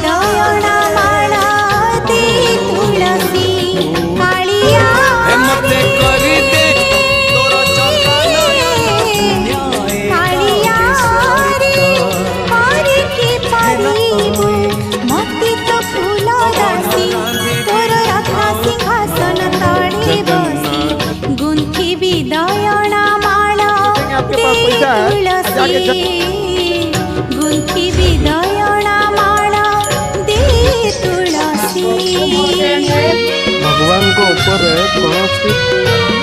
ବିଦୟଣା ମାଳ ଦେ ତୁଳସୀ କାଳିଆ ମତେ କରିଦେ ତୋର କାଳିଆ କରିକି ପାରିବୁ ମତେ ତ ଫୁଲ ରାଶି ତୋର ରତ୍ନ ସିଂହାସନ ତଳେ ବସି ଗୁନ୍ଥି ବିଦୟଣା ମାଳ ଦେ ତୁଳସୀ गुंथी विदयणा माला दे तुलसी भगवान को ऊपर कौन